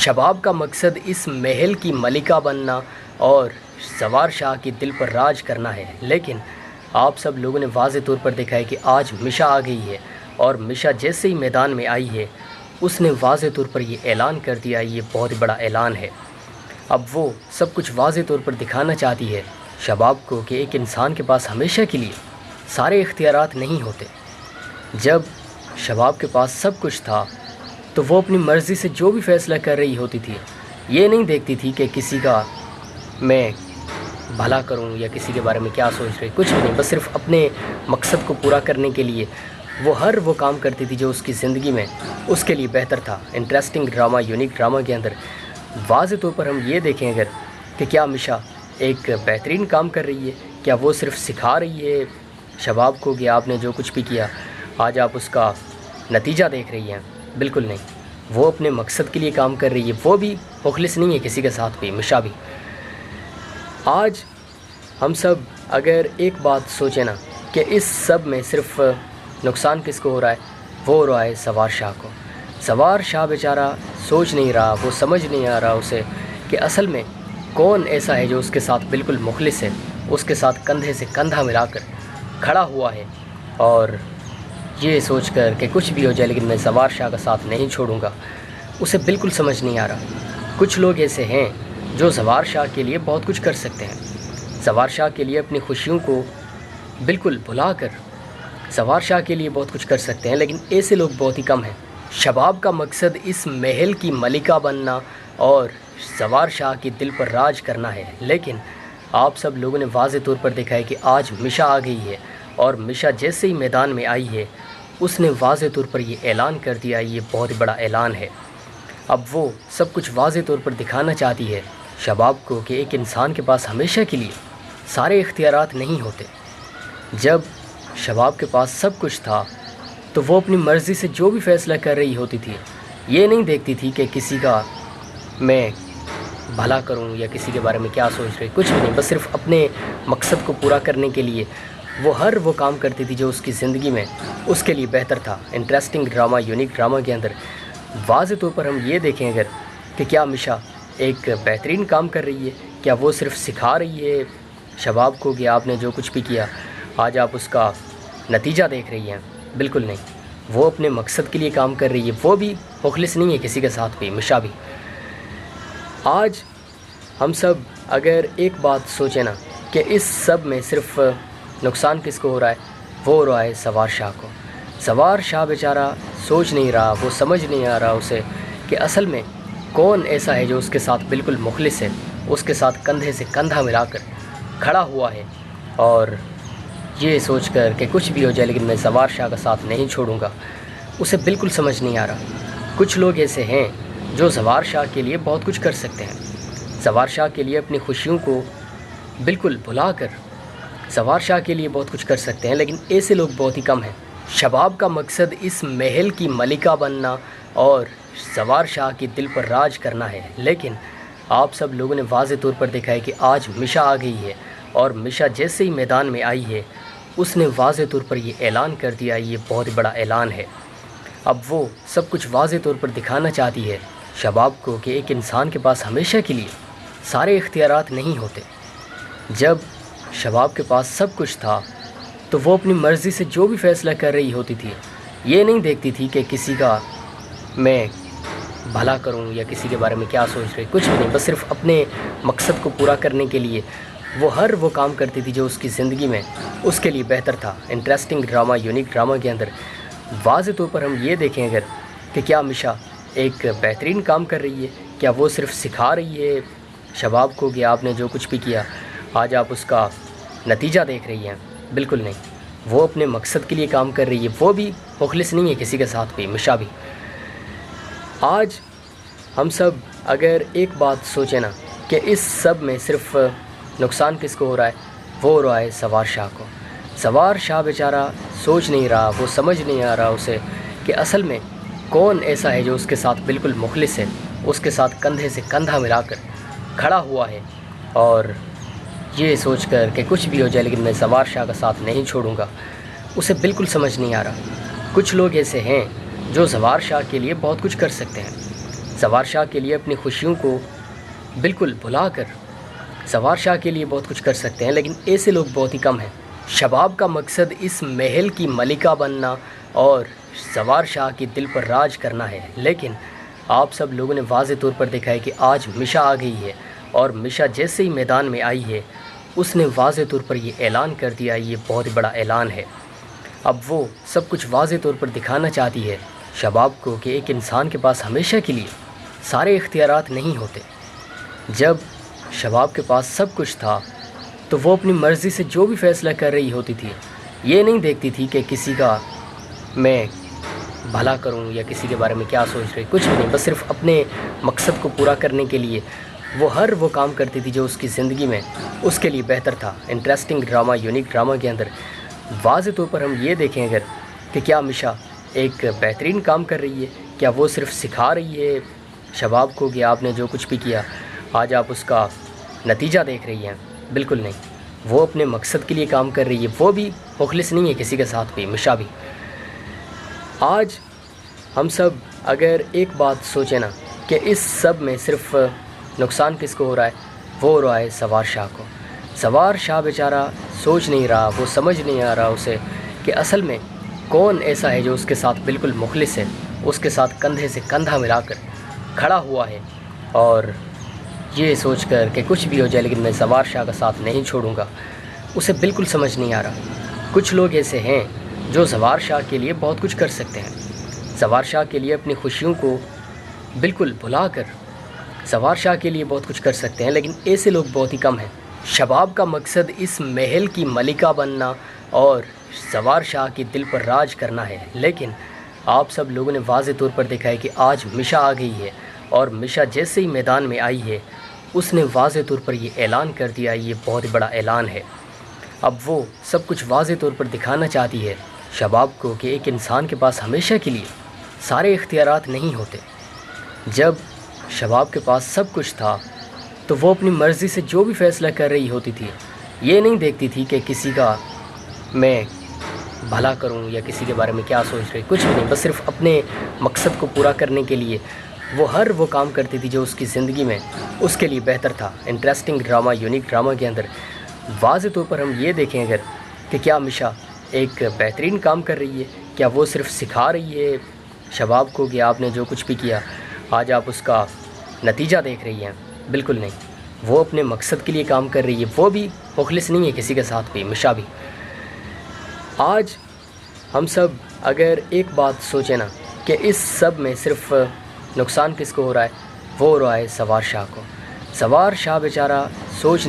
شباب کا مقصد اس محل کی ملکہ بننا اور سوار شاہ کی دل پر راج کرنا ہے، لیکن آپ سب لوگوں نے واضح طور پر دیکھا ہے کہ آج مشا آ گئی ہے، اور مشا جیسے ہی میدان میں آئی ہے اس نے واضح طور پر یہ اعلان کر دیا، یہ بہت بڑا اعلان ہے۔ اب وہ سب کچھ واضح طور پر دکھانا چاہتی ہے شباب کو کہ ایک انسان کے پاس ہمیشہ کے لیے سارے اختیارات نہیں ہوتے۔ جب شباب کے پاس سب کچھ تھا تو وہ اپنی مرضی سے جو بھی فیصلہ کر رہی ہوتی تھی، یہ نہیں دیکھتی تھی کہ کسی کا میں بھلا کروں یا کسی کے بارے میں کیا سوچ رہی، کچھ بھی نہیں، بس صرف اپنے مقصد کو پورا کرنے کے لیے وہ کام کرتی تھی جو اس کی زندگی میں اس کے لیے بہتر تھا۔ انٹرسٹنگ ڈرامہ، یونیک ڈرامہ کے اندر واضح طور پر ہم یہ دیکھیں اگر کہ کیا مشا ایک بہترین کام کر رہی ہے، کیا وہ صرف سکھا رہی ہے شباب کو کہ آپ نے جو کچھ بھی کیا آج آپ اس کا نتیجہ دیکھ رہی ہیں؟ بالکل نہیں، وہ اپنے مقصد کے لیے کام کر رہی ہے، وہ بھی مخلص نہیں ہے کسی کے ساتھ بھی، مشا بھی۔ آج ہم سب اگر ایک بات سوچیں نا کہ اس سب میں صرف نقصان کس کو ہو رہا ہے، وہ ہو رہا ہے سوار شاہ کو۔ سوار شاہ بیچارہ سوچ نہیں رہا، وہ سمجھ نہیں آ رہا اسے کہ اصل میں کون ایسا ہے جو اس کے ساتھ بالکل مخلص ہے، اس کے ساتھ کندھے سے کندھا ملا کر کھڑا ہوا ہے، اور یہ سوچ کر کہ کچھ بھی ہو جائے لیکن میں سوار شاہ کا ساتھ نہیں چھوڑوں گا، اسے بالکل سمجھ نہیں آ رہا۔ کچھ لوگ ایسے ہیں جو سوار شاہ کے لیے بہت کچھ کر سکتے ہیں، سوار شاہ کے لیے اپنی خوشیوں کو بالکل بھلا کر سوار شاہ کے لیے بہت کچھ کر سکتے ہیں، لیکن ایسے لوگ بہت ہی کم ہیں۔ شباب کا مقصد اس محل کی ملکہ بننا اور سوار شاہ کی دل پر راج کرنا ہے، لیکن آپ سب لوگوں نے واضح طور پر دیکھا ہے کہ آج مشا آ گئی ہے، اور مشا جیسے ہی میدان میں آئی ہے اس نے واضح طور پر یہ اعلان کر دیا، یہ بہت بڑا اعلان ہے۔ اب وہ سب کچھ واضح طور پر دکھانا چاہتی ہے شباب کو کہ ایک انسان کے پاس ہمیشہ کے لیے سارے اختیارات نہیں ہوتے۔ جب شباب کے پاس سب کچھ تھا تو وہ اپنی مرضی سے جو بھی فیصلہ کر رہی ہوتی تھی، یہ نہیں دیکھتی تھی کہ کسی کا میں بھلا کروں یا کسی کے بارے میں کیا سوچ رہی، کچھ بھی نہیں، بس صرف اپنے مقصد کو پورا کرنے کے لیے وہ کام کرتی تھی جو اس کی زندگی میں اس کے لیے بہتر تھا۔ انٹرسٹنگ ڈرامہ، یونیک ڈرامہ کے اندر واضح طور پر ہم یہ دیکھیں اگر کہ کیا مشا ایک بہترین کام کر رہی ہے، کیا وہ صرف سکھا رہی ہے شباب کو کہ آپ نے جو کچھ بھی کیا آج آپ اس کا نتیجہ دیکھ رہی ہیں؟ بالکل نہیں، وہ اپنے مقصد کے لیے کام کر رہی ہے، وہ بھی مخلص نہیں ہے کسی کے ساتھ بھی، مشا بھی۔ آج ہم سب اگر ایک بات سوچیں نا کہ اس سب میں صرف نقصان کس کو ہو رہا ہے، وہ ہو رہا ہے سوار شاہ کو۔ سوار شاہ بیچارہ سوچ نہیں رہا، وہ سمجھ نہیں آ رہا اسے کہ اصل میں کون ایسا ہے جو اس کے ساتھ بالکل مخلص ہے، اس کے ساتھ کندھے سے کندھا ملا کر کھڑا ہوا ہے، اور یہ سوچ کر کہ کچھ بھی ہو جائے لیکن میں سوار شاہ کا ساتھ نہیں چھوڑوں گا، اسے بالکل سمجھ نہیں آ رہا۔ کچھ لوگ ایسے ہیں جو سوار شاہ کے لیے بہت کچھ کر سکتے ہیں، سوار شاہ کے لیے اپنی خوشیوں کو بالکل بھلا کر سوار شاہ کے لیے بہت کچھ کر سکتے ہیں، لیکن ایسے لوگ بہت ہی کم ہیں۔ شباب کا مقصد اس محل کی ملکہ بننا اور سوار شاہ کی دل پر راج کرنا ہے، لیکن آپ سب لوگوں نے واضح طور پر دیکھا ہے کہ آج مشا آ گئی ہے، اور مشا جیسے ہی میدان میں آئی ہے اس نے واضح طور پر یہ اعلان کر دیا، یہ بہت بڑا اعلان ہے۔ اب وہ سب کچھ واضح طور پر دکھانا چاہتی ہے شباب کو کہ ایک انسان کے پاس ہمیشہ کے لیے سارے اختیارات نہیں ہوتے۔ جب شباب کے پاس سب کچھ تھا تو وہ اپنی مرضی سے جو بھی فیصلہ کر رہی ہوتی تھی، یہ نہیں دیکھتی تھی کہ کسی کا میں بھلا کروں یا کسی کے بارے میں کیا سوچ رہی، کچھ بھی نہیں، بس صرف اپنے مقصد کو پورا کرنے کے لیے وہ کام کرتی تھی جو اس کی زندگی میں اس کے لیے بہتر تھا۔ انٹرسٹنگ ڈرامہ، یونیک ڈرامہ کے اندر واضح طور پر ہم یہ دیکھیں اگر کہ کیا مشا ایک بہترین کام کر رہی ہے، کیا وہ صرف سکھا رہی ہے شباب کو کہ آپ نے جو کچھ بھی کیا آج آپ اس کا نتیجہ دیکھ رہی ہیں؟ بالکل نہیں، وہ اپنے مقصد کے لیے کام کر رہی ہے، وہ بھی مخلص نہیں ہے کسی کے ساتھ بھی، مشا بھی۔ آج ہم سب اگر ایک بات سوچیں نا کہ اس سب میں صرف نقصان کس کو ہو رہا ہے، وہ ہو رہا ہے سوار شاہ کو۔ سوار شاہ بیچارہ سوچ نہیں رہا، وہ سمجھ نہیں آ رہا اسے کہ اصل میں کون ایسا ہے جو اس کے ساتھ بالکل مخلص ہے، اس کے ساتھ کندھے سے کندھا ملا کر کھڑا ہوا ہے، اور یہ سوچ کر کہ کچھ بھی ہو جائے لیکن میں سوار شاہ کا ساتھ نہیں چھوڑوں گا، اسے بالکل سمجھ نہیں آ رہا۔ کچھ لوگ ایسے ہیں جو سوار شاہ کے لیے بہت کچھ کر سکتے ہیں، سوار شاہ کے لیے اپنی خوشیوں کو بالکل بھلا کر سوار شاہ کے لیے بہت کچھ کر سکتے ہیں، لیکن ایسے لوگ بہت ہی کم ہیں۔ شباب کا مقصد اس محل کی ملکہ بننا اور سوار شاہ کی دل پر راج کرنا ہے، لیکن آپ سب لوگوں نے واضح طور پر دیکھا ہے کہ آج مشا آ گئی ہے، اور مشا جیسے ہی میدان میں آئی ہے اس نے واضح طور پر یہ اعلان کر دیا، یہ بہت بڑا اعلان ہے۔ اب وہ سب کچھ واضح طور پر دکھانا چاہتی ہے شباب کو کہ ایک انسان کے پاس ہمیشہ کے لیے سارے اختیارات نہیں ہوتے۔ جب شباب کے پاس سب کچھ تھا تو وہ اپنی مرضی سے جو بھی فیصلہ کر رہی ہوتی تھی، یہ نہیں دیکھتی تھی کہ کسی کا میں بھلا کروں یا کسی کے بارے میں کیا سوچ رہی، کچھ بھی نہیں، بس صرف اپنے مقصد کو پورا کرنے کے لیے وہ ہر وہ کام کرتی تھی جو اس کی زندگی میں اس کے لیے بہتر تھا۔ انٹرسٹنگ ڈرامہ، یونیک ڈرامہ کے اندر واضح طور پر ہم یہ دیکھیں اگر کہ کیا مشا ایک بہترین کام کر رہی ہے، کیا وہ صرف سکھا رہی ہے شباب کو کہ آپ نے جو کچھ بھی کیا آج آپ اس کا نتیجہ دیکھ رہی ہیں؟ بالکل نہیں، وہ اپنے مقصد کے لیے کام کر رہی ہے، وہ بھی مخلص نہیں ہے کسی کے ساتھ بھی، مشا بھی۔ آج ہم سب اگر ایک بات سوچیں نا کہ اس سب میں صرف نقصان کس کو ہو رہا ہے، وہ ہو رہا ہے سوار شاہ کو۔ سوار شاہ بیچارہ سوچ نہیں رہا، وہ سمجھ نہیں آ رہا اسے کہ اصل میں کون ایسا ہے جو اس کے ساتھ بالکل مخلص ہے، اس کے ساتھ کندھے سے کندھا ملا کر کھڑا ہوا ہے، اور یہ سوچ کر کہ کچھ بھی ہو جائے لیکن میں سوار شاہ کا ساتھ نہیں چھوڑوں گا، اسے بالکل سمجھ نہیں آ رہا۔ کچھ لوگ ایسے ہیں جو سوار شاہ کے لیے بہت کچھ کر سکتے ہیں، سوار شاہ کے لیے اپنی خوشیوں کو بالکل بھلا کر سوار شاہ کے لیے بہت کچھ کر سکتے ہیں، لیکن ایسے لوگ بہت ہی کم ہیں۔ شباب کا مقصد اس محل کی ملکہ بننا اور سوار شاہ کی دل پر راج کرنا ہے، لیکن آپ سب لوگوں نے واضح طور پر دیکھا ہے کہ آج مشا آ گئی ہے، اور مشا جیسے ہی میدان میں آئی ہے اس نے واضح طور پر یہ اعلان کر دیا، یہ بہت بڑا اعلان ہے۔ اب وہ سب کچھ واضح طور پر دکھانا چاہتی ہے شباب کو کہ ایک انسان کے پاس ہمیشہ کے لیے سارے اختیارات نہیں ہوتے۔ جب شباب کے پاس سب کچھ تھا تو وہ اپنی مرضی سے جو بھی فیصلہ کر رہی ہوتی تھی، یہ نہیں دیکھتی تھی کہ کسی کا میں بھلا کروں یا کسی کے بارے میں کیا سوچ رہی، کچھ بھی نہیں، بس صرف اپنے مقصد کو پورا کرنے کے لیے وہ ہر وہ کام کرتی تھی جو اس کی زندگی میں اس کے لیے بہتر تھا۔ انٹرسٹنگ ڈرامہ، یونیک ڈرامہ کے اندر واضح طور پر ہم یہ دیکھیں اگر کہ کیا مشا ایک بہترین کام کر رہی ہے، کیا وہ صرف سکھا رہی ہے شباب کو کہ آپ نے جو کچھ بھی کیا آج آپ اس کا نتیجہ دیکھ رہی ہیں؟ بالکل نہیں، وہ اپنے مقصد کے لیے کام کر رہی ہے، وہ بھی مخلص نہیں ہے کسی کے ساتھ بھی، مشا بھی۔ آج ہم سب اگر ایک بات سوچیں نا کہ اس سب میں صرف نقصان کس کو ہو رہا ہے، وہ ہو رہا ہے سوار شاہ کو۔ سوار شاہ بیچارہ سوچ نہیں